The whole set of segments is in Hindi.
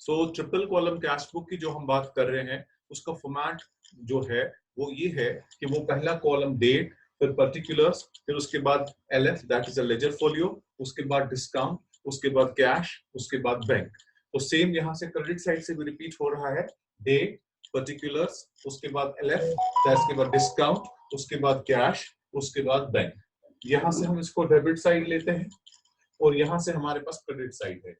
सो ट्रिपल कॉलम कैश बुक की जो हम बात कर रहे हैं उसका फॉर्मेट जो है वो ये है कि वो पहला कॉलम डेट, फिर पर्टिकुलर्स, फिर उसके बाद LF that is a ledger folio, उसके बाद डिस्काउंट, उसके बाद कैश, उसके बाद बैंक। तो सेम यहाँ से क्रेडिट साइड से भी रिपीट हो रहा है, डेट, पर्टिकुलर्स, उसके बाद एलएफ, उसके बाद डिस्काउंट, उसके बाद कैश, उसके बाद बैंक। यहाँ से हम इसको डेबिट साइड लेते हैं और यहाँ से हमारे पास क्रेडिट साइड है।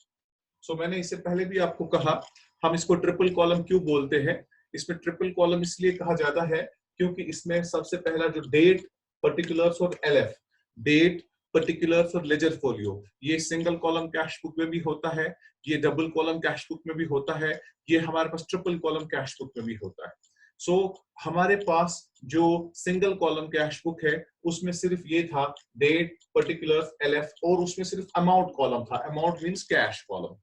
सो मैंने इससे पहले भी आपको कहा हम इसको ट्रिपल कॉलम क्यों बोलते हैं। इसमें ट्रिपल कॉलम इसलिए कहा जाता है क्योंकि इसमें सबसे पहला जो डेट, पर्टिकुलर्स और एलएफ, डेट, पर्टिकुलर्स और लेजर फोलियो, ये सिंगल कॉलम कैश बुक में भी होता है, ये डबल कॉलम कैश बुक में भी होता है, ये हमारे पास ट्रिपल कॉलम कैश बुक में भी होता है। सो हमारे पास जो सिंगल कॉलम कैश बुक है उसमें सिर्फ ये था डेट, पर्टिकुलर्स, एलएफ और उसमें सिर्फ अमाउंट कॉलम था, अमाउंट मींस कैश कॉलम।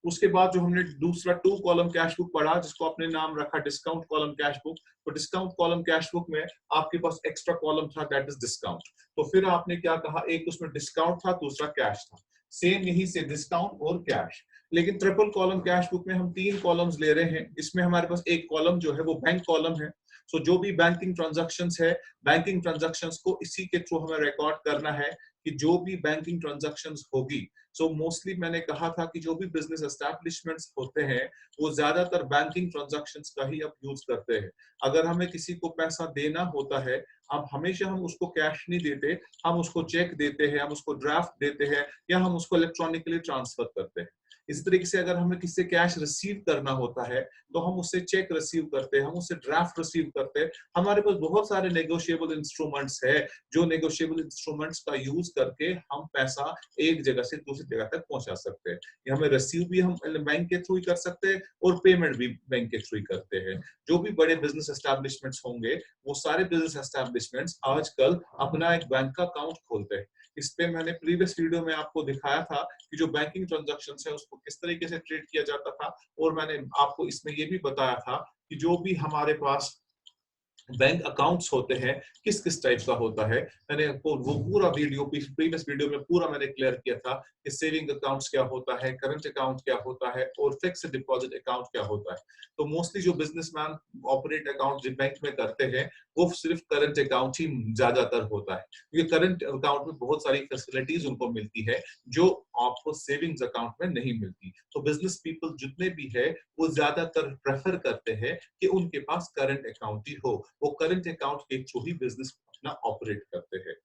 उसके बाद जो हमने दूसरा टू कॉलम कैश बुक पढ़ा जिसको आपने नाम रखा डिस्काउंट कॉलम कैश बुक, तो डिस्काउंट कॉलम कैश बुक में आपके पास एक्स्ट्रा कॉलम था दैट इज डिस्काउंट। तो फिर आपने क्या कहा, एक उसमें डिस्काउंट था, दूसरा कैश था, सेम यही से डिस्काउंट और कैश। लेकिन ट्रिपल कॉलम कैश बुक में हम तीन कॉलम्स ले रहे हैं। इसमें हमारे पास एक कॉलम जो है वो बैंक कॉलम है। सो जो भी बैंकिंग ट्रांजैक्शंस है, बैंकिंग ट्रांजैक्शंस को इसी के थ्रू हमें रिकॉर्ड करना है कि जो भी बैंकिंग ट्रांजैक्शंस होगी। सो मोस्टली मैंने कहा था कि जो भी बिजनेस एस्टैब्लिशमेंट्स होते हैं वो ज्यादातर बैंकिंग ट्रांजैक्शंस का ही अब यूज करते हैं। अगर हमें किसी को पैसा देना होता है, अब हमेशा हम उसको कैश नहीं देते, हम उसको चेक देते हैं, हम उसको ड्राफ्ट देते हैं या हम उसको इलेक्ट्रॉनिकली ट्रांसफर करते हैं। इसी तरीके से अगर हमें किसी से कैश रिसीव करना होता है तो हम उससे चेक रिसीव करते हैं, हम उससे ड्राफ्ट रिसीव करते हैं। हमारे पास बहुत सारे नेगोशिएबल इंस्ट्रूमेंट्स है जो नेगोशिएबल इंस्ट्रूमेंट्स का यूज करके हम पैसा एक जगह से दूसरी जगह तक पहुंचा सकते हैं। ये हमें रिसीव भी हम बैंक के थ्रू ही कर सकते हैं और पेमेंट भी बैंक के थ्रू ही करते हैं। जो भी बड़े बिजनेस एस्टैब्लिशमेंट्स होंगे वो सारे बिजनेस एस्टैब्लिशमेंट्स आजकल अपना एक बैंक का अकाउंट खोलते हैं। इस पे मैंने प्रीवियस वीडियो में आपको दिखाया था कि जो बैंकिंग ट्रांजैक्शंस है उसको किस तरीके से ट्रीट किया जाता था, और मैंने आपको इसमें ये भी बताया था कि जो भी हमारे पास बैंक अकाउंट्स होते हैं किस किस टाइप का होता है। मैंने आपको वो पूरा वीडियो प्रीवियस वीडियो में पूरा मैंने क्लियर किया था कि सेविंग अकाउंट्स क्या होता है, करंट अकाउंट क्या होता है और फिक्स्ड डिपॉजिट अकाउंट क्या होता है। तो मोस्टली जो बिजनेसमैन ऑपरेट अकाउंट बैंक में करते हैं वो सिर्फ करंट अकाउंट ही ज्यादातर होता है, क्योंकि करंट अकाउंट में बहुत सारी फैसिलिटीज उनको मिलती है जो आपको सेविंग्स अकाउंट में नहीं मिलती। तो बिजनेस पीपल जितने भी है वो ज्यादातर प्रेफर करते हैं कि उनके पास करंट अकाउंट ही हो, वो करंट अकाउंट के थ्रू ही बिजनेस अपना ऑपरेट करते हैं।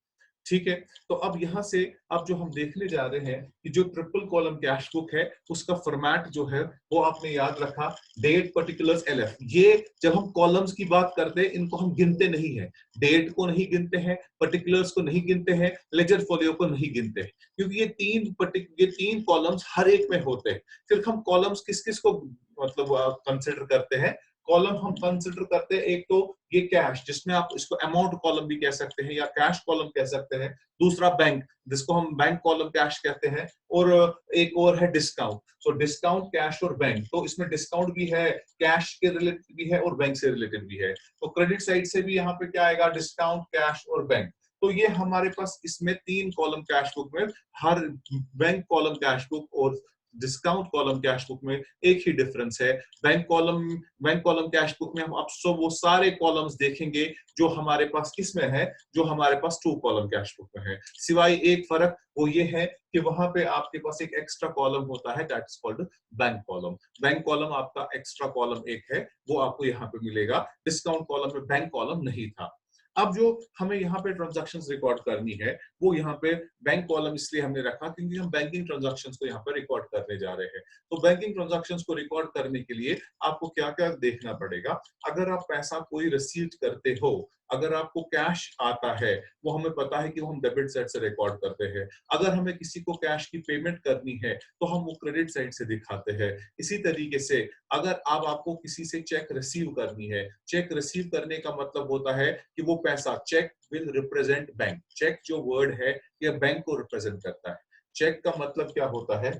ठीक है, तो अब यहां से अब जो हम देखने जा रहे हैं कि जो ट्रिपल कॉलम कैश बुक है उसका फॉर्मेट जो है वो आपने याद रखा, डेट, पर्टिकुलर्स, एलएफ। ये जब हम कॉलम्स की बात करते हैं इनको हम गिनते नहीं है, डेट को नहीं गिनते हैं, पर्टिकुलर्स को नहीं गिनते हैं, लेजर फोलियो को नहीं गिनते हैं, क्योंकि ये तीन कॉलम्स हर एक में होते हैं। सिर्फ हम कॉलम्स किस किस को मतलब कंसिडर करते हैं, कॉलम हम कंसिडर करते हैं एक तो ये कैश जिसमें आप इसको अमाउंट कॉलम भी कह सकते हैं या कैश कॉलम कह सकते हैं, दूसरा बैंक जिसको हम बैंक कॉलम कैश कहते हैं, और एक और है डिस्काउंट। सो डिस्काउंट, कैश और बैंक, तो इसमें डिस्काउंट भी है, कैश के रिलेटेड भी है और बैंक से रिलेटेड भी है। तो क्रेडिट साइड से भी यहाँ पे क्या आएगा, डिस्काउंट, कैश और बैंक। तो ये हमारे पास इसमें तीन कॉलम कैश बुक में, हर बैंक कॉलम कैश बुक और डिस्काउंट कॉलम कैश बुक में एक ही डिफरेंस है। बैंक कॉलम कैश बुक में हम अब सब वो सारे कॉलम्स देखेंगे जो हमारे पास किसमें है, जो हमारे पास टू कॉलम कैश बुक में है, सिवाय एक फर्क वो ये है कि वहां पे आपके पास एक एक्स्ट्रा कॉलम होता है that is called bank column. Bank column आपका एक्स्ट्रा कॉलम एक है, वो आपको यहाँ पे मिलेगा। डिस्काउंट कॉलम में बैंक कॉलम नहीं था। अब जो हमें यहाँ पे ट्रांजैक्शंस रिकॉर्ड करनी है वो यहाँ पे बैंक कॉलम इसलिए हमने रखा क्योंकि हम बैंकिंग ट्रांजैक्शंस को यहाँ पे रिकॉर्ड करने जा रहे हैं। तो बैंकिंग ट्रांजैक्शंस को रिकॉर्ड करने के लिए आपको क्या क्या देखना पड़ेगा। अगर आप पैसा कोई रिसीव करते हो, अगर आपको कैश आता है, वो हमें पता है कि वो हम डेबिट साइड से रिकॉर्ड करते हैं। अगर हमें किसी को कैश की पेमेंट करनी है तो हम वो क्रेडिट साइड से दिखाते हैं। इसी तरीके से अगर अब आपको किसी से चेक रिसीव करनी है, चेक रिसीव करने का मतलब होता है कि वो पैसा, cheque will represent bank. Cheque जो वर्ड है ये बैंक को रिप्रेजेंट करता है। चेक का मतलब क्या होता है,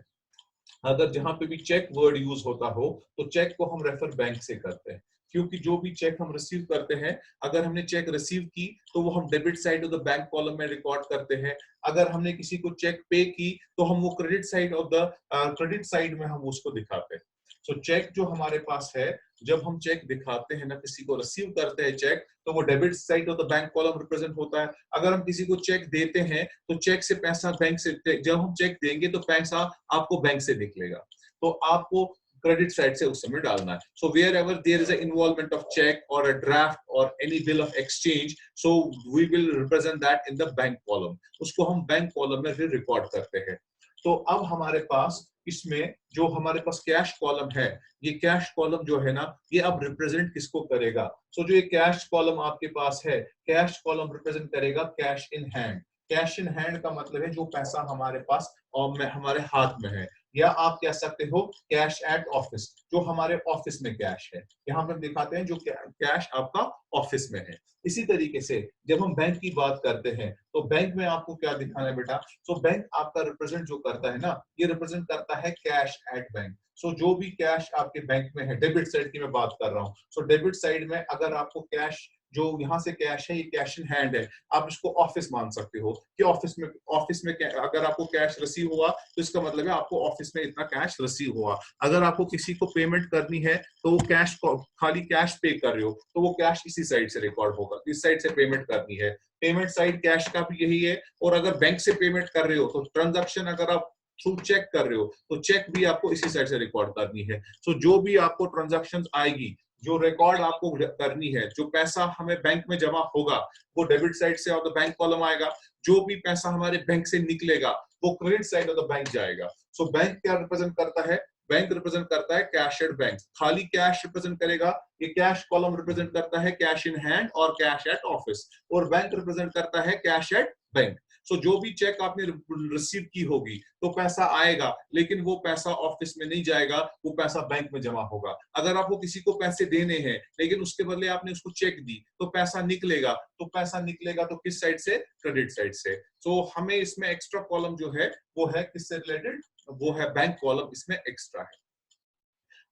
अगर जहां पे भी चेक वर्ड यूज होता हो तो चेक को हम रेफर बैंक से करते हैं, क्योंकि जो भी चेक हम रिसीव करते हैं, अगर हमने चेक रिसीव की तो वो हम debit side of the bank column में रिकॉर्ड करते हैं। अगर हमने किसी को चेक पे की तो हम वो credit side of the credit side में हम उसको दिखाते हैं। सो चेक जो हमारे पास है, जब हम चेक दिखाते हैं ना, किसी को रिसीव करते हैं चेक, तो वो debit side of the bank column represent होता है। अगर हम किसी को चेक देते हैं तो चेक से पैसा बैंक से, जब हम चेक देंगे तो पैसा आपको बैंक से निकलेगा, तो आपको क्रेडिट साइड से उस समय डालना है। So wherever there is a involvement of cheque और अ ड्राफ्ट और any bill of exchange, so we will represent that in the bank column, उसको हम बैंक कॉलम में फिर रिकॉर्ड करते हैं। तो अब हमारे पास इसमें जो हमारे पास कैश कॉलम है, ये कैश कॉलम जो है ना, ये अब रिप्रेजेंट किसको करेगा? सो जो ये कैश कॉलम आपके पास है, कैश कॉलम रिप्रेजेंट करेगा cash in hand. Cash in hand का मतलब है जो पैसा हमारे पास और हमारे हाथ में है, या आप कह सकते हो कैश एट ऑफिस, जो हमारे ऑफिस में कैश है। यहाँ पर दिखाते हैं जो कैश आपका ऑफिस में है। इसी तरीके से जब हम बैंक की बात करते हैं तो बैंक में आपको क्या दिखाना है बेटा? सो बैंक आपका रिप्रेजेंट जो करता है ना, ये रिप्रेजेंट करता है कैश एट बैंक। सो जो भी कैश आपके बैंक में है, डेबिट साइड की मैं बात कर रहा हूँ, सो डेबिट साइड में अगर आपको कैश जो यहाँ से कैश है, ये कैश इन हैंड है, आप इसको ऑफिस मान सकते हो कि ऑफिस में अगर आपको कैश रिसीव हुआ तो इसका मतलब है आपको ऑफिस में इतना कैश रिसीव हुआ। अगर आपको किसी को पेमेंट करनी है तो वो कैश को खाली कैश पे कर रहे हो तो वो कैश इसी साइड से रिकॉर्ड होगा, इस साइड से पेमेंट करनी है। पेमेंट साइड कैश का भी यही है। और अगर बैंक से पेमेंट कर रहे हो तो ट्रांजैक्शन अगर आप थ्रू चेक कर रहे हो तो चेक भी आपको इसी साइड से रिकॉर्ड करनी है। सो जो भी आपको ट्रांजैक्शन आएगी, जो रिकॉर्ड आपको करनी है, जो पैसा हमें बैंक में जमा होगा वो डेबिट साइड से और द बैंक कॉलम आएगा, जो भी पैसा हमारे बैंक से निकलेगा वो credit side of the bank जाएगा। सो बैंक क्या रिप्रेजेंट करता है? बैंक रिप्रेजेंट करता है कैश एट बैंक, खाली कैश रिप्रेजेंट करेगा। ये कैश कॉलम रिप्रेजेंट करता है कैश इन हैंड और कैश एट ऑफिस, और बैंक रिप्रेजेंट करता है कैश एट बैंक। सो जो भी चेक आपने रिसीव की होगी तो पैसा आएगा, लेकिन वो पैसा ऑफिस में नहीं जाएगा, वो पैसा बैंक में जमा होगा। अगर आपको किसी को पैसे देने हैं लेकिन उसके बदले आपने उसको चेक दी तो पैसा निकलेगा, तो पैसा निकलेगा तो किस साइड से? क्रेडिट साइड से। सो हमें इसमें एक्स्ट्रा कॉलम जो है वो है किससे रिलेटेड? वो है बैंक कॉलम, इसमें एक्स्ट्रा है।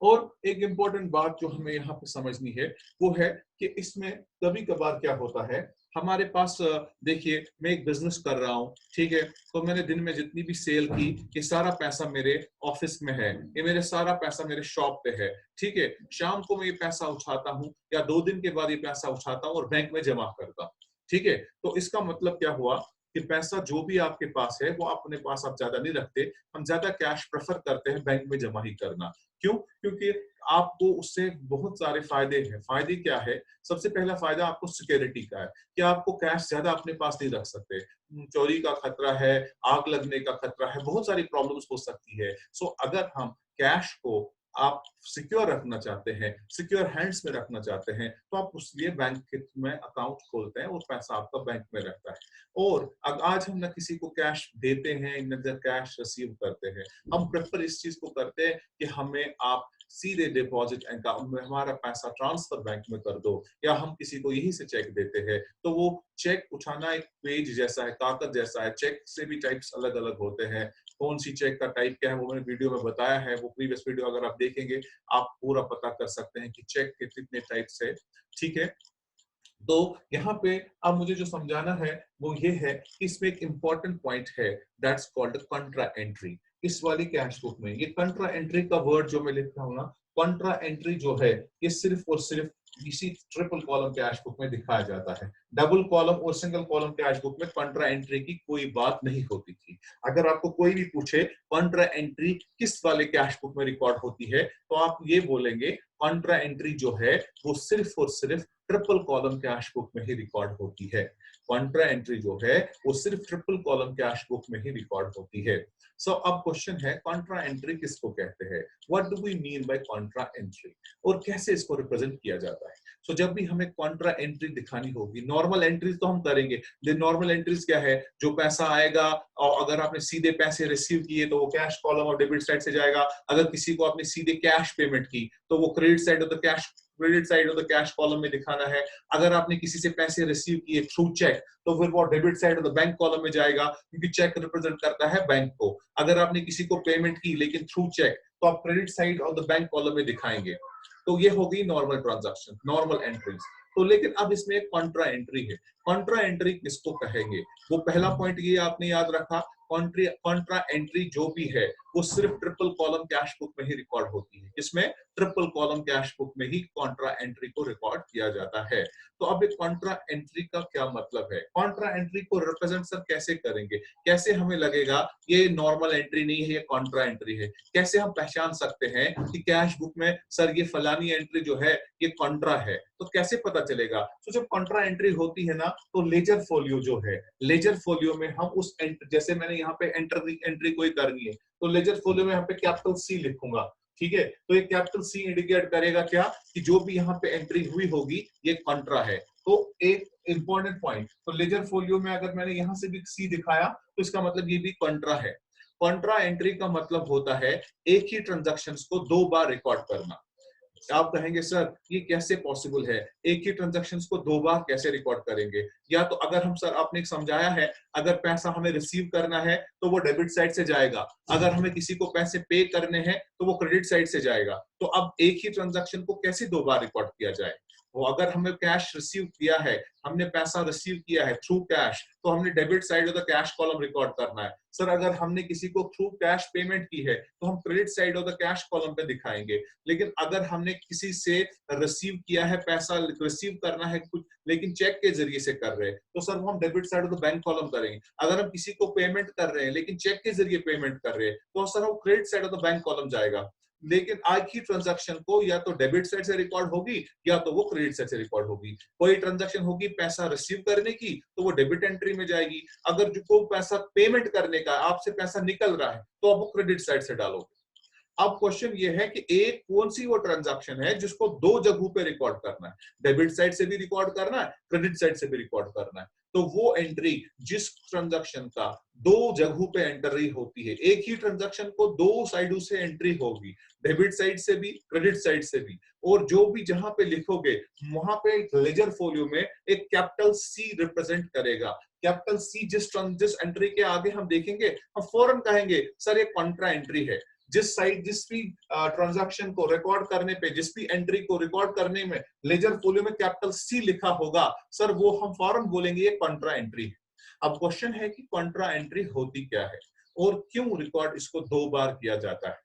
और एक इंपॉर्टेंट बात जो हमें यहाँ पे समझनी है वो है कि इसमें कभी कभार क्या होता है, हमारे पास देखिए मैं एक बिजनेस कर रहा हूँ, ठीक है, तो मैंने दिन में जितनी भी सेल की ये सारा पैसा मेरे ऑफिस में है, ये मेरे सारा पैसा मेरे शॉप पे है, ठीक है। शाम को मैं ये पैसा उठाता हूँ या 2 दिन के बाद ये पैसा उठाता हूँ और बैंक में जमा करता हूँ, ठीक है। तो इसका मतलब क्या हुआ कि पैसा जो भी आपके पास है वो अपने पास आप ज्यादा नहीं रखते, हम ज्यादा कैश प्रेफर करते हैं बैंक में जमा ही करना। क्यों? क्योंकि आपको उससे बहुत सारे फायदे हैं। फायदे क्या है? सबसे पहला फायदा आपको सिक्योरिटी का है कि आपको कैश ज्यादा अपने पास नहीं रख सकते, चोरी का खतरा है, आग लगने का खतरा है, बहुत सारी प्रॉब्लम्स हो सकती है। सो अगर हम कैश को आप सिक्योर रखना चाहते हैं, सिक्योर हैंड्स में रखना चाहते हैं, तो आप उसलिए बैंक में अकाउंट खोलते हैं और पैसा आपका बैंक में रहता है। और आज हम ना किसी को कैश देते हैं न कैश रिसीव करते हैं, हम प्रेफर इस चीज को करते हैं कि हमें आप सीधे डिपॉजिट अकाउंट में हमारा पैसा ट्रांसफर बैंक में कर दो, या हम किसी को यही से चेक देते हैं। तो वो चेक उठाना एक पेज जैसा है, कागज जैसा है। चेक से भी टाइप्स अलग अलग होते हैं, कौन सी चेक का टाइप क्या है वो मैंने वीडियो में बताया है, वो प्रीवियस वीडियो अगर आप देखेंगे आप पूरा पता कर सकते हैं कि चेक के कितने टाइप्स है, ठीक है। तो यहाँ पे अब मुझे जो समझाना है वो ये है कि इसमें एक इंपॉर्टेंट पॉइंट है, दैट्स कॉल्ड कंट्रा एंट्री। इस वाली कैश बुक में ये कंट्रा एंट्री का वर्ड जो मैं लिख रहा हूँ ना, कंट्रा एंट्री जो है ये सिर्फ और सिर्फ इसी ट्रिपल कॉलम कैश बुक में दिखाया जाता है। डबल कॉलम और सिंगल कॉलम कैश बुक में कंट्रा एंट्री की कोई बात नहीं होती थी। अगर आपको कोई भी पूछे कंट्रा एंट्री किस वाले कैश बुक में रिकॉर्ड होती है, तो आप ये बोलेंगे कंट्रा एंट्री जो है वो सिर्फ और सिर्फ ट्रिपल कॉलम कैश बुक में ही रिकॉर्ड होती है। कंट्रा एंट्री जो है वो सिर्फ ट्रिपल कॉलम कैश बुक में ही रिकॉर्ड होती है। सो अब क्वेश्चन है कंट्रा एंट्री किसको कहते हैं? What do we mean by contra entry, और कैसे इसको रिप्रेजेंट किया जाता है? सो जब भी हमें कंट्रा एंट्री दिखानी होगी, नॉर्मल एंट्रीज तो हम करेंगे। नॉर्मल एंट्रीज क्या है? जो पैसा आएगा और अगर आपने सीधे पैसे रिसीव किए तो वो कैश कॉलम और डेबिट साइड से जाएगा। अगर किसी को आपने सीधे कैश पेमेंट की तो वो credit side of the cash column में दिखाना है। अगर आपने किसी से पैसे रिसीव किए थ्रू चेक तो फिर वो debit side of the bank column में जाएगा, क्योंकि चेक रिप्रेजेंट करता है बैंक को। अगर आपने किसी को पेमेंट की लेकिन थ्रू चेक, तो आप credit side of the bank column में दिखाएंगे। तो ये हो गई नॉर्मल ट्रांजैक्शन, नॉर्मल एंट्रीज। तो लेकिन अब इसमें एक कॉन्ट्रा एंट्री है। कॉन्ट्रा एंट्री किसको कहेंगे? वो पहला पॉइंट ये आपने याद रखा, कॉन्ट्रा एंट्री जो भी है वो सिर्फ ट्रिपल कॉलम कैश बुक में ही रिकॉर्ड होती है। इसमें ट्रिपल कॉलम कैश बुक में ही कॉन्ट्रा एंट्री को रिकॉर्ड किया जाता है। तो अब एक कॉन्ट्रा एंट्री का क्या मतलब है? कॉन्ट्रा एंट्री को रिप्रेजेंट सर कैसे करेंगे? कैसे हमें लगेगा ये नॉर्मल एंट्री नहीं है, ये कॉन्ट्रा एंट्री है? कैसे हम पहचान सकते हैं कि कैश बुक में सर ये फलानी एंट्री जो है ये कॉन्ट्रा है? तो कैसे पता चलेगा? तो जब कॉन्ट्रा एंट्री होती है ना, तो लेजर फोलियो जो है, लेजर फोलियो में हम उस जैसे मैंने यहाँ पे एंट्री कोई करनी है, तो लेजर फोलियो में यहाँ पे कैपिटल सी लिखूंगा, ठीक है? तो ये कैपिटल सी इंडिकेट करेगा क्या कि जो भी यहाँ पे एंट्री हुई होगी ये कॉन्ट्रा है। तो एक इंपॉर्टेंट पॉइंट, तो लेजर फोलियो में अगर मैंने यहाँ से भी सी दिखाया तो इसका मतलब ये भी कॉन्ट्रा है। कॉन्ट्रा एंट्री का मतलब होता है एक ही ट्रांजैक्शंस को 2 बार रिकॉर्ड करना। आप कहेंगे सर ये कैसे पॉसिबल है, एक ही ट्रांजैक्शंस को 2 बार कैसे रिकॉर्ड करेंगे? या तो अगर हम सर आपने समझाया है, अगर पैसा हमें रिसीव करना है तो वो डेबिट साइड से जाएगा, अगर हमें किसी को पैसे पे करने हैं तो वो क्रेडिट साइड से जाएगा। तो अब एक ही ट्रांजैक्शन को कैसे 2 बार रिकॉर्ड किया जाए? वो अगर हमें कैश रिसीव किया है, हमने पैसा रिसीव किया है थ्रू कैश, तो हमने debit side of the cash column record करना है। सर अगर हमने किसी को थ्रू कैश पेमेंट की है तो हम credit side of the cash column पे दिखाएंगे। लेकिन अगर हमने किसी से रिसीव किया है, पैसा रिसीव करना है कुछ, लेकिन चेक के जरिए से कर रहे हैं, तो सर वो हम debit side of the bank column करेंगे। अगर हम किसी को पेमेंट कर रहे हैं लेकिन चेक के जरिए पेमेंट कर रहे हैं, तो सर वो credit side of the bank column जाएगा। लेकिन आज की ट्रांजैक्शन को या तो डेबिट साइड से रिकॉर्ड होगी या तो वो क्रेडिट साइड से रिकॉर्ड होगी। कोई ट्रांजैक्शन होगी पैसा रिसीव करने की तो वो डेबिट एंट्री में जाएगी। अगर जो को पैसा पेमेंट करने का, आपसे पैसा निकल रहा है, तो आप वो क्रेडिट साइड से डालोगे। अब क्वेश्चन ये है कि एक कौन सी वो ट्रांजैक्शन है जिसको 2 जगहों पे रिकॉर्ड करना है, डेबिट साइड से भी रिकॉर्ड करना है, क्रेडिट साइड से भी रिकॉर्ड करना है। तो वो एंट्री जिस ट्रांजैक्शन का 2 जगहों पे एंट्री होती है, एक ही ट्रांजैक्शन को 2 साइडों से एंट्री होगी, डेबिट साइड से भी क्रेडिट साइड से भी, और जो भी जहां पे लिखोगे वहां पे लेजर फोलियो में एक कैपिटल सी रिप्रेजेंट करेगा। कैपिटल सी जिस एंट्री के आगे हम देखेंगे, हम फौरन कहेंगे सर ये कॉन्ट्रा एंट्री है। जिस साइड जिस भी ट्रांजैक्शन को रिकॉर्ड करने पे, जिस भी एंट्री को रिकॉर्ड करने में लेजर फोलियो में कैपिटल सी लिखा होगा, सर वो हम फौरन बोलेंगे ये कॉन्ट्रा एंट्री है। अब क्वेश्चन है कि कॉन्ट्रा एंट्री होती क्या है और क्यों रिकॉर्ड इसको 2 बार किया जाता है?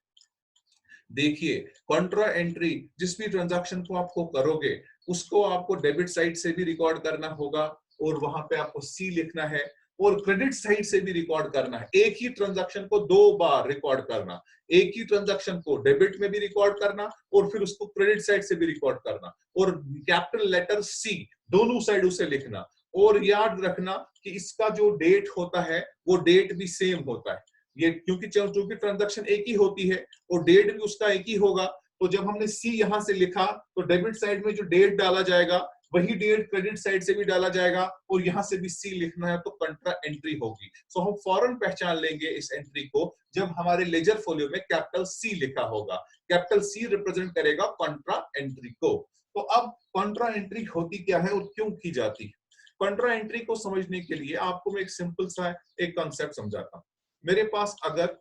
देखिए, कॉन्ट्रा एंट्री जिस भी ट्रांजैक्शन को आपको करोगे उसको आपको डेबिट साइड से भी रिकॉर्ड करना होगा और वहां पे आपको सी लिखना है, और क्रेडिट साइड से भी रिकॉर्ड करना है। एक ही ट्रांजैक्शन को 2 बार रिकॉर्ड करना, एक ही ट्रांजैक्शन को डेबिट में भी रिकॉर्ड करना और फिर उसको क्रेडिट साइड से भी रिकॉर्ड करना, और कैपिटल लेटर सी दोनों साइडों से लिखना। और याद रखना कि इसका जो डेट होता है वो डेट भी सेम होता है। ये क्योंकि ट्रांजैक्शन एक ही होती है और डेट भी उसका एक ही होगा, तो जब हमने सी यहां से लिखा तो डेबिट साइड में जो डेट डाला जाएगा वही डेट क्रेडिट साइड से भी डाला जाएगा, और यहां से भी सी लिखना है तो कॉन्ट्रा एंट्री होगी। सो हम फौरन पहचान लेंगे इस एंट्री को जब हमारे लेजर फोलियो में कैपिटल सी लिखा होगा। कैपिटल सी रिप्रेजेंट करेगा कॉन्ट्रा एंट्री को। तो अब कॉन्ट्रा एंट्री होती क्या है और क्यों की जाती है? कॉन्ट्रा एंट्री को समझने के लिए आपको मैं एक सिंपल सा एक कॉन्सेप्ट समझाता हूं। मेरे पास अगर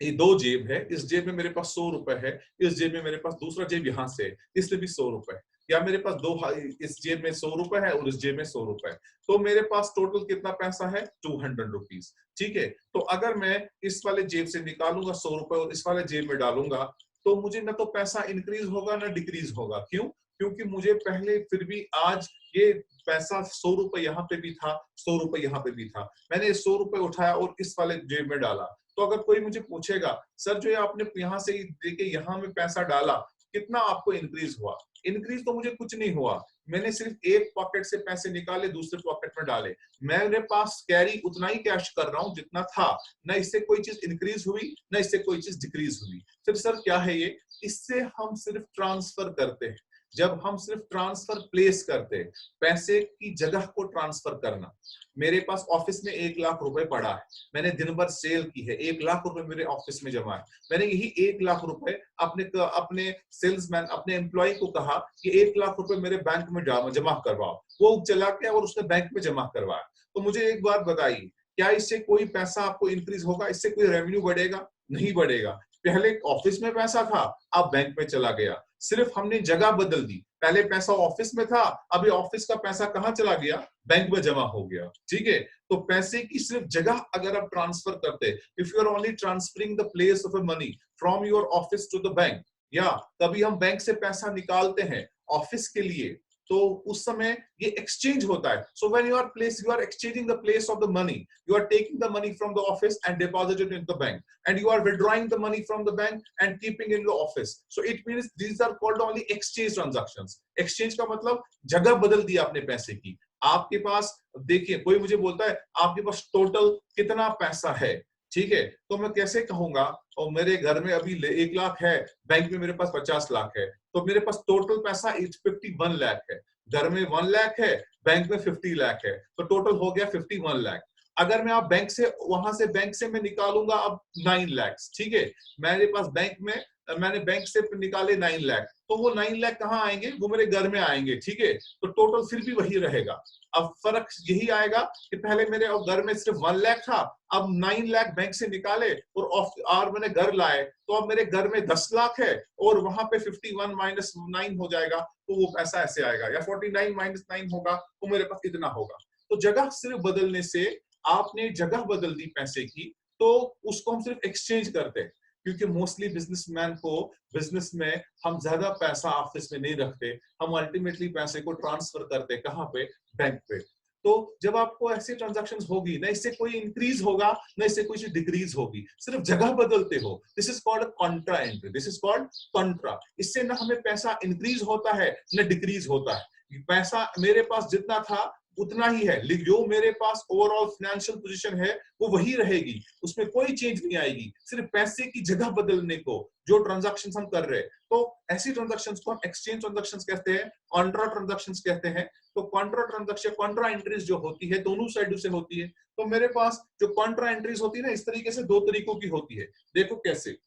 ये 2 जेब है, इस जेब में मेरे पास 100 रुपए है, इस जेब में मेरे पास दूसरा जेब यहां से, इसमें भी 100 रुपए, या मेरे पास इस जेब में 100 रुपए है और इस जेब में 100 रुपए, तो मेरे पास टोटल कितना पैसा है? 200 रुपीज। ठीक है, तो अगर मैं इस वाले जेब से निकालूंगा 100 रुपए और इस वाले जेब में डालूंगा, तो मुझे ना तो पैसा इंक्रीज होगा ना डिक्रीज होगा। क्यों? क्योंकि मुझे पहले फिर भी आज ये पैसा 100 रुपए यहाँ पे भी था, 100 रुपए यहाँ पे भी था, मैंने 100 रुपए उठाया और इस वाले जेब में डाला। तो अगर कोई मुझे पूछेगा सर जो आपने यहाँ से देके यहाँ में पैसा डाला कितना आपको इंक्रीज हुआ? इंक्रीज तो मुझे कुछ नहीं हुआ, मैंने सिर्फ एक पॉकेट से पैसे निकाले दूसरे पॉकेट में डाले, मेरे पास कैरी उतना ही कैश कर रहा हूं जितना था, ना इससे कोई चीज इंक्रीज हुई ना इससे कोई चीज डिक्रीज हुई। फिर सर क्या है ये? इससे हम सिर्फ ट्रांसफर करते हैं। जब हम सिर्फ ट्रांसफर प्लेस करते हैं, पैसे की जगह को ट्रांसफर करना। मेरे पास ऑफिस में 1 लाख रुपए पड़ा है, मैंने दिन भर सेल की है, 1 लाख रुपए मेरे ऑफिस में जमा है, मैंने यही 1 लाख रुपए अपने सेल्समैन अपने एम्प्लॉय को कहा कि 1 लाख रुपए मेरे बैंक में जमा करवाओ, वो चला गया और उसने बैंक में जमा करवाया। तो मुझे एक बात बताइए, क्या इससे कोई पैसा आपको इंक्रीज होगा? इससे कोई रेवेन्यू बढ़ेगा? नहीं बढ़ेगा। पहले ऑफिस में पैसा था, अब बैंक में चला गया, सिर्फ हमने जगह बदल दी। पहले पैसा ऑफिस में था, अभी ऑफिस का पैसा कहां चला गया, बैंक में जमा हो गया। ठीक है, तो पैसे की सिर्फ जगह अगर आप ट्रांसफर करते, if you are only transferring the place of a money from your office to the bank, या कभी हम बैंक से पैसा निकालते हैं ऑफिस के लिए, तो उस समय ये एक्सचेंज होता है। So when you are exchanging the place of the money, you are taking the money from the office and deposited in the bank, and you are withdrawing the money from the bank and keeping in the office. So it means these are called only exchange transactions. Exchange का मतलब जगह बदल दिया अपने पैसे की। आपके पास, देखिए कोई मुझे बोलता है आपके पास टोटल कितना पैसा है, ठीक है, तो मैं कैसे कहूंगा, और मेरे घर में अभी 1 लाख है, बैंक में मेरे पास 50 लाख है, तो मेरे पास टोटल पैसा 51 लाख है। घर में 1 लाख है, बैंक में 50 लाख है, तो टोटल हो गया 51 लाख। अगर मैं आप बैंक से, वहां से बैंक से मैं निकालूंगा अब 9 लाख, ठीक है, मेरे पास बैंक में, मैंने बैंक से निकाले 9 लाख, तो वो 9 लाख कहाँ आएंगे, वो मेरे घर में आएंगे। ठीक है, तो टोटल फिर भी वही रहेगा। अब फर्क यही आएगा कि पहले मेरे घर में सिर्फ 1 लाख था, अब 9 लाख बैंक से निकाले और मैंने घर लाए, तो अब मेरे घर में 10 लाख है, और वहां पे 51 माइनस 9 हो जाएगा, तो वो पैसा ऐसे आएगा, या 49 माइनस 9 होगा, तो मेरे पास इतना होगा। तो जगह सिर्फ बदलने से, आपने जगह बदल दी पैसे की, तो उसको हम सिर्फ एक्सचेंज करते हैं। क्योंकि मोस्टली बिजनेसमैन को, बिजनेस में हम ज्यादा पैसा ऑफिस में नहीं रखते, हम अल्टीमेटली पैसे को ट्रांसफर करते कहां पे, बैंक पे। तो जब आपको ऐसी ट्रांजैक्शंस होगी, ना इससे कोई इंक्रीज होगा, ना इससे कोई डिक्रीज होगी, सिर्फ जगह बदलते हो। This is called Contra entry, this is called Contra. इससे ना हमें पैसा इंक्रीज होता है, ना डिक्रीज होता है। पैसा मेरे पास जितना था उतना ही है, जो मेरे पास ओवरऑल फाइनेंशियल पोजीशन है वो वही रहेगी, उसमें कोई चेंज नहीं आएगी, सिर्फ पैसे की जगह बदलने को जो ट्रांजैक्शंस हम कर रहे हैं। तो ऐसी ट्रांजैक्शंस को हम एक्सचेंज ट्रांजैक्शंस कहते हैं, कॉन्ट्रा ट्रांजैक्शंस कहते हैं। तो कॉन्ट्रा ट्रांजैक्शन, कॉन्ट्रा एंट्रीज जो होती है, दोनों साइड से होती है। तो मेरे पास जो कॉन्ट्रा एंट्रीज होती है ना, इस तरीके से 2 तरीकों की होती है। देखो कैसे,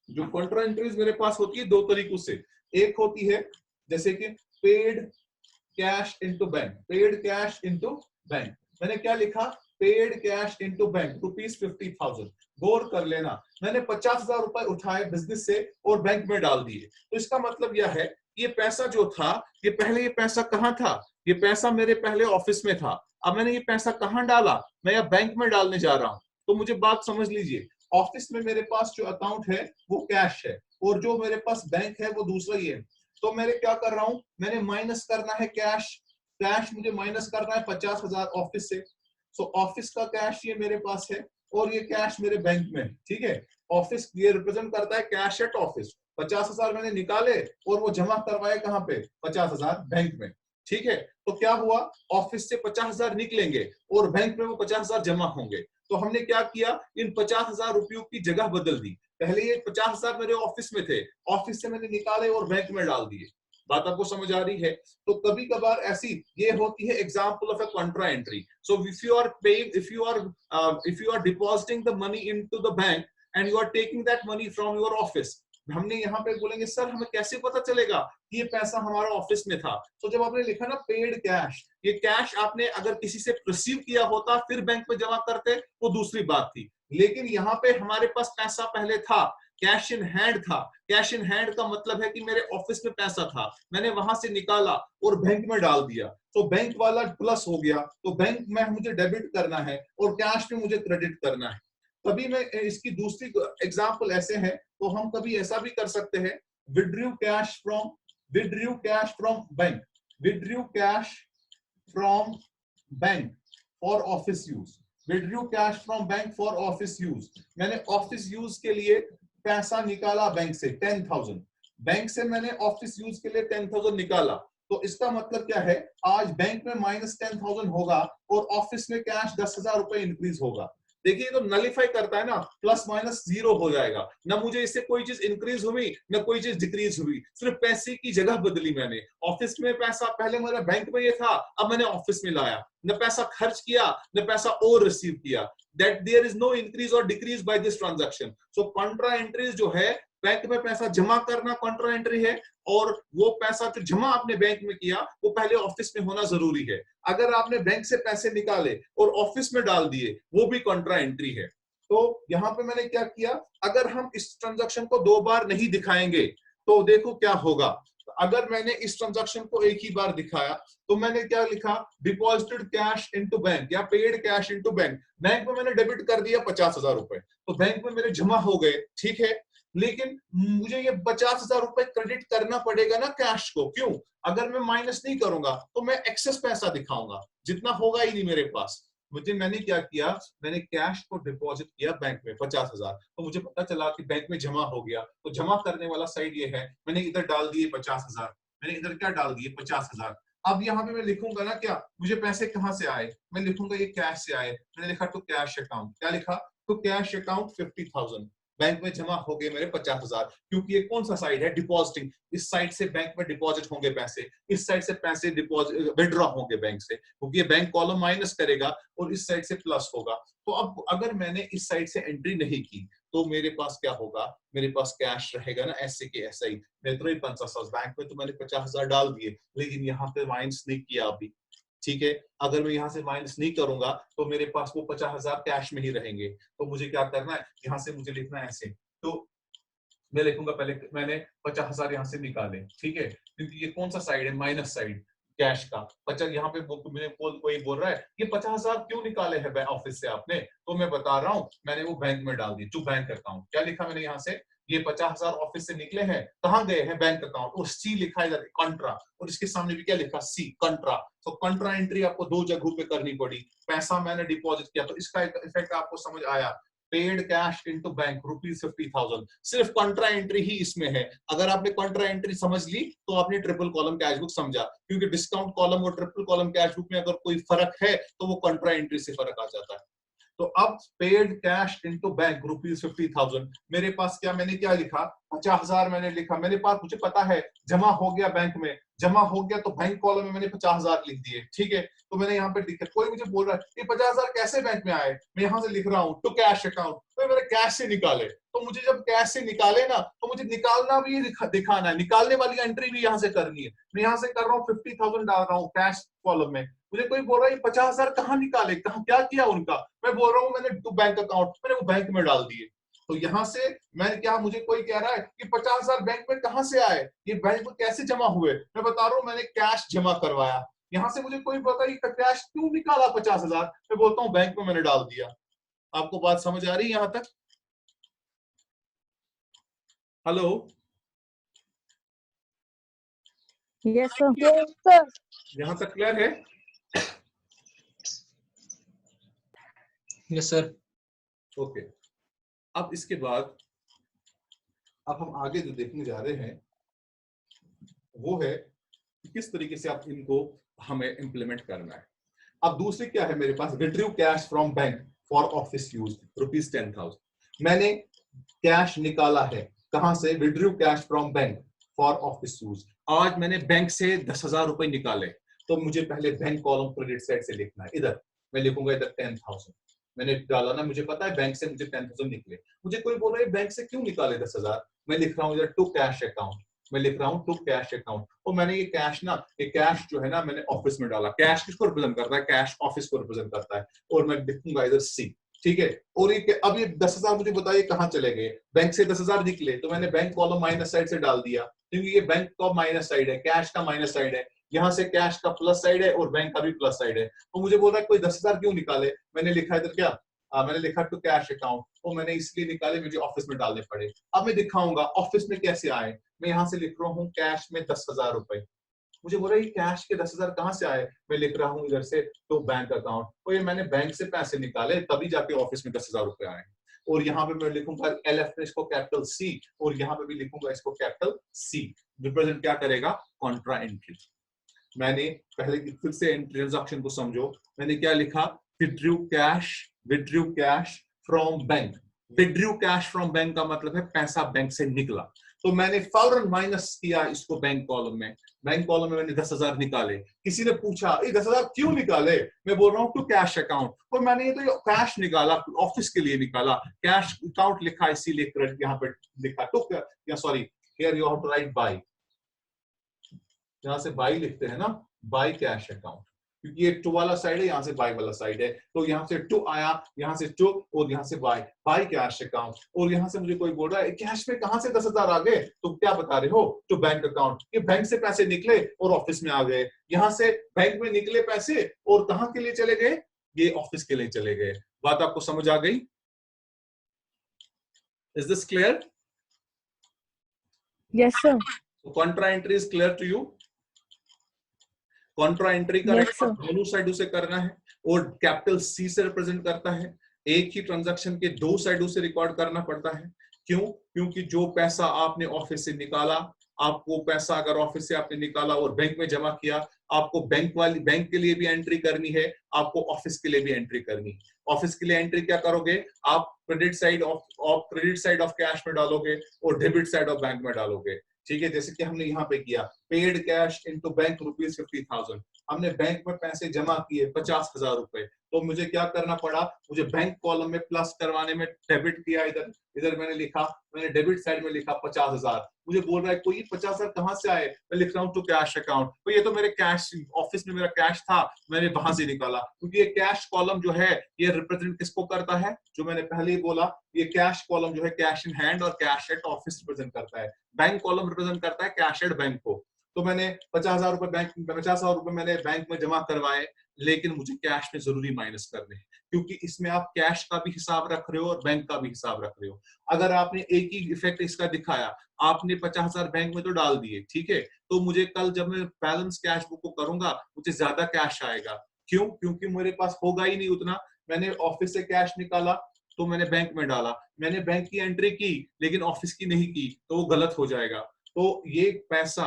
जो कॉन्ट्रा एंट्रीज मेरे पास होती है 2 तरीकों से। एक होती है जैसे कि paid cash into bank, paid cash into bank. मैंने क्या लिखा, पेड कैश इनटू बैंक ₹50,000। गौर कर लेना, मैंने 50,000 रुपए उठाए बिजनेस से और बैंक में डाल दिए। तो इसका मतलब यह है, ये पैसा जो था, ये पहले ये पैसा कहां था, ये पैसा मेरे पहले ऑफिस में था, अब मैंने ये पैसा कहां डाला, मैं यहाँ बैंक में डालने जा रहा हूं। तो मुझे बात समझ लीजिए, ऑफिस में मेरे पास जो अकाउंट है वो कैश है, और जो मेरे पास बैंक है वो दूसरा ही है। तो मैं क्या कर रहा हूं, मैंने माइनस करना है कैश, कैश मुझे माइनस करना है 50,000 ऑफिस से। सो ऑफिस का कैश ये मेरे पास है, और ये कैश मेरे बैंक में है। ठीक है, ऑफिस ये रिप्रेजेंट करता है कैश एट ऑफिस। 50,000 मैंने निकाले और वो जमा करवाए कहां पे, 50,000 बैंक में। ठीक है, तो क्या हुआ, ऑफिस से 50,000 निकलेंगे और बैंक में वो 50,000 जमा होंगे। तो हमने क्या किया, इन 50,000 रुपयों की जगह बदल दी। पहले ये 50,000 मेरे ऑफिस में थे, ऑफिस से मैंने निकाले और बैंक में डाल दिए। बात आपको समझ आ रही है। तो कभी कभार ऐसी ये होती है example of a contra entry. So if you are paying, if you are depositing the money into the bank and you are taking that money from your office, हमने यहाँ पे बोलेंगे सर हमें कैसे पता चलेगा कि ये पैसा हमारा ऑफिस में था। तो जब आपने लिखा ना पेड कैश, ये कैश आपने अगर किसी से रिसीव किया होता फिर बैंक में जमा करते, वो दूसरी बात थी। लेकिन यहाँ पे हमारे पास पैसा पहले था, कैश इन हैंड था। कैश इन हैंड का मतलब है कि मेरे ऑफिस में पैसा था, मैंने वहां से निकाला और बैंक में डाल दिया, तो बैंक वाला प्लस हो गया। तो बैंक में मुझे डेबिट करना है और कैश में मुझे क्रेडिट करना है। कभी मैं इसकी दूसरी एग्जांपल ऐसे है, तो हम कभी ऐसा भी कर सकते हैं, withdrew cash from bank, withdrew cash from bank for office use, withdrew cash from bank for office use. मैंने ऑफिस यूज के लिए पैसा निकाला बैंक से 10,000, बैंक से मैंने ऑफिस यूज के लिए 10,000 निकाला। तो इसका मतलब क्या है, आज बैंक में माइनस 10,000 होगा और ऑफिस में कैश 10,000 रुपए इंक्रीज होगा। देखिए तो नलिफाई करता है ना, प्लस माइनस जीरो हो जाएगा ना, मुझे इससे कोई चीज इंक्रीज हुई ना कोई चीज डिक्रीज हुई, सिर्फ पैसे की जगह बदली मैंने। ऑफिस में पैसा पहले मेरा बैंक में ये था, अब मैंने ऑफिस में लाया, न पैसा खर्च किया न पैसा और रिसीव किया। That there is no increase और decrease by this transaction. So contra entries जो है, बैंक में पैसा जमा करना कॉन्ट्रा एंट्री है, और वो पैसा जो जमा आपने बैंक में किया वो पहले ऑफिस में होना जरूरी है। अगर आपने बैंक से पैसे निकाले और ऑफिस में डाल दिए, वो भी कॉन्ट्रा एंट्री है। तो यहाँ पे मैंने क्या किया, अगर हम इस ट्रांजैक्शन को 2 बार नहीं दिखाएंगे तो देखो क्या होगा। अगर मैंने इस ट्रांजैक्शन को एक ही बार दिखाया तो मैंने क्या लिखा, डिपॉजिटेड कैश इनटू बैंक या paid cash into bank. Bank में मैंने डेबिट कर दिया 50,000 रुपए, तो बैंक में मेरे जमा हो गए, ठीक है, लेकिन मुझे ये 50,000 रुपए क्रेडिट करना पड़ेगा ना कैश को। क्यों? अगर मैं माइनस नहीं करूंगा तो मैं एक्सेस पैसा दिखाऊंगा, जितना होगा ही नहीं मेरे पास। मैंने क्या किया, मैंने कैश को डिपॉजिट किया बैंक में 50,000, तो मुझे पता चला कि बैंक में जमा हो गया, तो जमा करने वाला साइड ये है, मैंने इधर डाल दिए 50,000, मैंने इधर क्या डाल दिए 50,000। अब यहाँ पे मैं लिखूंगा ना क्या, मुझे पैसे कहाँ से आए, मैं लिखूंगा ये कैश से आए, मैंने लिखा टू कैश अकाउंट, क्या लिखा, टू कैश अकाउंट 50,000, बैंक में जमा हो गए मेरे 50,000, क्योंकि ये कौन सा साइड है, डिपॉजिटिंग, इस साइड से बैंक में डिपॉजिट होंगे पैसे, इस साइड से पैसे डिपॉजिट विड्रॉ होंगे बैंक से, क्योंकि ये बैंक कॉलम माइनस करेगा और इस साइड से प्लस होगा। तो अब अगर मैंने इस साइड से एंट्री नहीं की तो मेरे पास क्या होगा, मेरे पास कैश रहेगा ना ऐसे के ऐसा ही। मैं तो 50,000 बैंक में तो मैंने 50,000 डाल दिए, लेकिन यहाँ पे माइनस नहीं किया अभी, ठीक है। अगर मैं यहाँ से माइनस नहीं करूंगा तो मेरे पास वो 50,000 कैश में ही रहेंगे। तो मुझे क्या करना है, यहाँ से मुझे लिखना है ऐसे, तो मैं लिखूंगा पहले मैंने 50,000 यहाँ से निकाले, ठीक है, क्योंकि ये कौन सा साइड है, माइनस साइड कैश का। 50 यहाँ पे कोई बोल रहा है ये 50,000 क्यों निकाले हैं ऑफिस से आपने, तो मैं बता रहा हूँ मैंने वो बैंक में डाल दी, टू बैंक अकाउंट। क्या लिखा मैंने यहाँ से, ये 50,000 ऑफिस से निकले हैं, कहाँ गए हैं, बैंक अकाउंट, और सी लिखा है इधर कंट्रा, और इसके सामने भी क्या लिखा, सी कंट्रा। तो कंट्रा एंट्री आपको 2 जगहों पे करनी पड़ी, पैसा मैंने डिपॉजिट किया, तो इसका इफेक्ट आपको समझ आया, पेड कैश इनटू बैंक ₹50,000, सिर्फ कंट्रा एंट्री ही इसमें है। अगर आपने कंट्रा एंट्री समझ ली तो आपने ट्रिपल कॉलम कैश बुक समझा, क्योंकि डिस्काउंट कॉलम और ट्रिपल कॉलम कैश बुक में अगर कोई फर्क है तो वो कंट्रा एंट्री से फर्क आ जाता है। तो अब पेड कैश इनटू बैंक ₹50,000, मेरे पास क्या, मैंने क्या लिखा, 50,000 मैंने लिखा, मेरे पास, मुझे पता है जमा हो गया बैंक में, जमा हो गया तो बैंक कॉलम में मैंने 50,000 लिख दिए, ठीक है। तो मैंने यहाँ पे लिखा, कोई मुझे बोल रहा है ये 50,000 कैसे बैंक में आए, मैं यहाँ से लिख रहा हूँ टू कैश अकाउंट, तो मेरे कैश से निकाले। तो मुझे जब कैश से निकाले ना तो मुझे निकालना भी दिखाना है, निकालने वाली एंट्री भी यहाँ से करनी है। मैं यहाँ से कर रहा हूँ 50,000 डाल रहा हूँ कैश कॉलम में, मुझे कोई बोल रहा है ये 50,000 कहाँ निकाले, कहाँ क्या किया उनका, मैं बोल रहा हूँ मैंने टू बैंक अकाउंट, मैंने वो बैंक में डाल दिए। तो यहाँ से मैं क्या, मुझे कोई कह रहा है कि 50,000 बैंक में कहाँ से आए, ये बैंक में कैसे जमा हुए, मैं बता रहा हूँ मैंने कैश जमा करवाया। यहाँ से मुझे कोई पता नहीं कैश क्यों निकाला 50,000, मैं बोलता हूँ बैंक में मैंने डाल दिया। आपको बात समझ आ रही है यहाँ तक? हेलो, यस सर, यहाँ तक क्लियर है? Yes sir. ओके, अब इसके बाद अब हम आगे जो देखने जा रहे हैं वो है कि किस तरीके से आप इनको हमें इंप्लीमेंट करना है। अब दूसरी क्या है मेरे पास, withdraw cash from bank for office use ₹10,000, मैंने कैश निकाला है कहां से, withdraw cash from bank for office use. आज मैंने बैंक से 10,000 रुपए निकाले, तो मुझे पहले बैंक कॉलम क्रेडिट साइड से लिखना है, इधर मैं लिखूंगा इधर 10,000 मैंने डाला ना, मुझे पता है बैंक से मुझे 10,000 निकले। मुझे कोई बोल रहा है बैंक से क्यों निकाले 10,000, मैं लिख रहा हूँ इधर टू कैश अकाउंट, मैं लिख रहा हूँ टू कैश अकाउंट। और मैंने ये कैश ना, ये कैश जो है ना मैंने ऑफिस में डाला। कैश किसको रिप्रेजेंट करता है, कैश ऑफिस को रिप्रेजेंट करता है, और मैं लिखूंगा इधर सी, ठीक है। और ये अब ये 10,000 मुझे बताइए कहाँ चले गए, बैंक से 10,000 निकले तो मैंने बैंक कॉलम माइनस साइड से डाल दिया, क्योंकि ये बैंक का माइनस साइड है, कैश का माइनस साइड है, यहाँ से कैश का प्लस साइड है और बैंक का भी प्लस साइड है। तो मुझे बोल रहा है कोई 10,000 क्यों निकाले, मैंने लिखा इधर क्या, मैंने लिखा टू कैश अकाउंट, तो मैंने इसलिए निकाले मुझे ऑफिस में डालने पड़े। अब मैं दिखाऊंगा ऑफिस में कैसे आए, मैं यहाँ से लिख रहा हूँ कैश में 10,000 रुपए, मुझे बोल रहा है कैश के 10,000 कहाँ से आए, मैं लिख रहा हूँ इधर से तो बैंक अकाउंट, तो ये मैंने बैंक से पैसे निकाले तभी जाके ऑफिस में 10,000 रुपए आए। और यहाँ पे मैं लिखूंगा LF में इसको कैपिटल C, और यहाँ पे भी लिखूंगा इसको कैपिटल C, रिप्रेजेंट क्या करेगा, कॉन्ट्रा एंट्री। मैंने पहले फिर से ट्रांजैक्शन को समझो, मैंने क्या लिखा, withdraw cash from bank. Withdraw cash from bank का मतलब है पैसा बैंक से निकला, तो मैंने फौरन माइनस किया इसको बैंक कॉलम में। बैंक कॉलम में मैंने 10,000 निकाले। किसी ने पूछा ये 10,000 क्यों निकाले, मैं बोल रहा हूँ टू कैश अकाउंट, तो मैंने ये तो कैश निकाला, ऑफिस के लिए निकाला, कैश अकाउंट लिखा, इसीलिए यहाँ पे लिखा टू, या sorry here you have to write by, जहां से बाई लिखते हैं ना, बाई कैश अकाउंट, क्योंकि ये टू वाला साइड है, यहाँ से बाय वाला साइड है। तो यहाँ से टू आया, यहाँ से टू और यहाँ से बाय, बाय कैश अकाउंट। और यहाँ से मुझे कोई बोल रहा है कैश में कहां से 10,000 आ गए, तो क्या बता रहे हो, टू बैंक अकाउंट। ये बैंक से पैसे निकले और ऑफिस में आ गए, यहाँ से बैंक में निकले पैसे और कहां के लिए चले गए, ये ऑफिस के लिए चले गए। बात आपको समझ आ गई? Is this clear? Yes, sir. Contra entry is clear to you? Contra entry का Yes, रिकॉर्ड sir. दोनों साइडों से करना है और कैपिटल सी से रिप्रेजेंट करता है। एक ही ट्रांजैक्शन के दो साइडों से रिकॉर्ड करना पड़ता है। क्यों? क्योंकि जो पैसा आपने ऑफिस से निकाला, आपको पैसा अगर ऑफिस से आपने निकाला और बैंक में जमा किया, आपको बैंक के लिए भी एंट्री करनी है, आपको ऑफिस के लिए भी एंट्री करनी है। ऑफिस के लिए एंट्री क्या करोगे, आप क्रेडिट साइड ऑफ कैश में डालोगे और डेबिट साइड ऑफ बैंक में डालोगे। ठीक है, जैसे कि हमने यहाँ पे किया, paid cash into bank rupees 50,000, हमने बैंक में पैसे जमा किए 50,000 रुपए। तो मुझे क्या करना पड़ा, मुझे बैंक कॉलम में प्लस करवाने में डेबिट किया, इधर मैंने लिखा, मैंने डेबिट साइड में लिखा 50,000। मुझे बोल रहा है कोई 50,000 कहां से आए, मैं लिख रहा हूँ टू कैश अकाउंट। तो ये तो मेरे कैश, ऑफिस में मेरा कैश था, मैंने वहां से निकाला। क्योंकि ये कैश कॉलम जो है ये रिप्रेजेंट किसको करता है, जो मैंने पहले ही बोला, ये कैश कॉलम जो है कैश इन हैंड और कैश एट ऑफिस रिप्रेजेंट करता है। बैंक कॉलम रिप्रेजेंट करता है कैश एट बैंक को। तो मैंने 50,000 रुपए मैंने बैंक में जमा करवाए, लेकिन मुझे कैश में जरूरी माइनस करने हैं, क्योंकि इसमें आप कैश का भी हिसाब रख रहे हो और बैंक का भी हिसाब रख रहे हो। अगर आपने एक ही इफेक्ट इसका दिखाया, आपने 50,000 बैंक में तो डाल दिए, ठीक है, तो मुझे कल जब मैं बैलेंस कैश बुक को करूंगा, मुझे ज्यादा कैश आएगा। क्यों? क्योंकि मेरे पास होगा ही नहीं उतना। मैंने ऑफिस से कैश निकाला तो मैंने बैंक में डाला, मैंने बैंक की एंट्री की लेकिन ऑफिस की नहीं की, तो वो गलत हो जाएगा। तो ये पैसा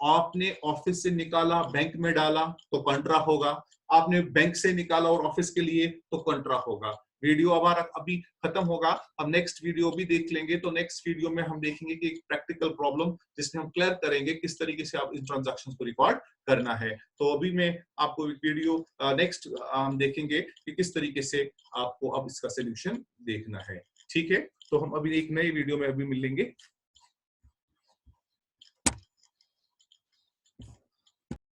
आपने ऑफिस से निकाला, बैंक में डाला तो कंट्रा होगा, आपने बैंक से निकाला और ऑफिस के लिए तो कंट्रा होगा। वीडियो हमारा अभी खत्म होगा, हम नेक्स्ट वीडियो भी देख लेंगे। तो नेक्स्ट वीडियो में हम देखेंगे कि एक प्रैक्टिकल प्रॉब्लम जिसमें हम क्लियर करेंगे किस तरीके से आप इन ट्रांजैक्शंस को रिकॉर्ड करना है। तो अभी मैं आपको एक वीडियो नेक्स्ट हम देखेंगे कि किस तरीके से आपको अब इसका सोल्यूशन देखना है। ठीक है, तो हम अभी एक नए वीडियो में अभी मिलेंगे।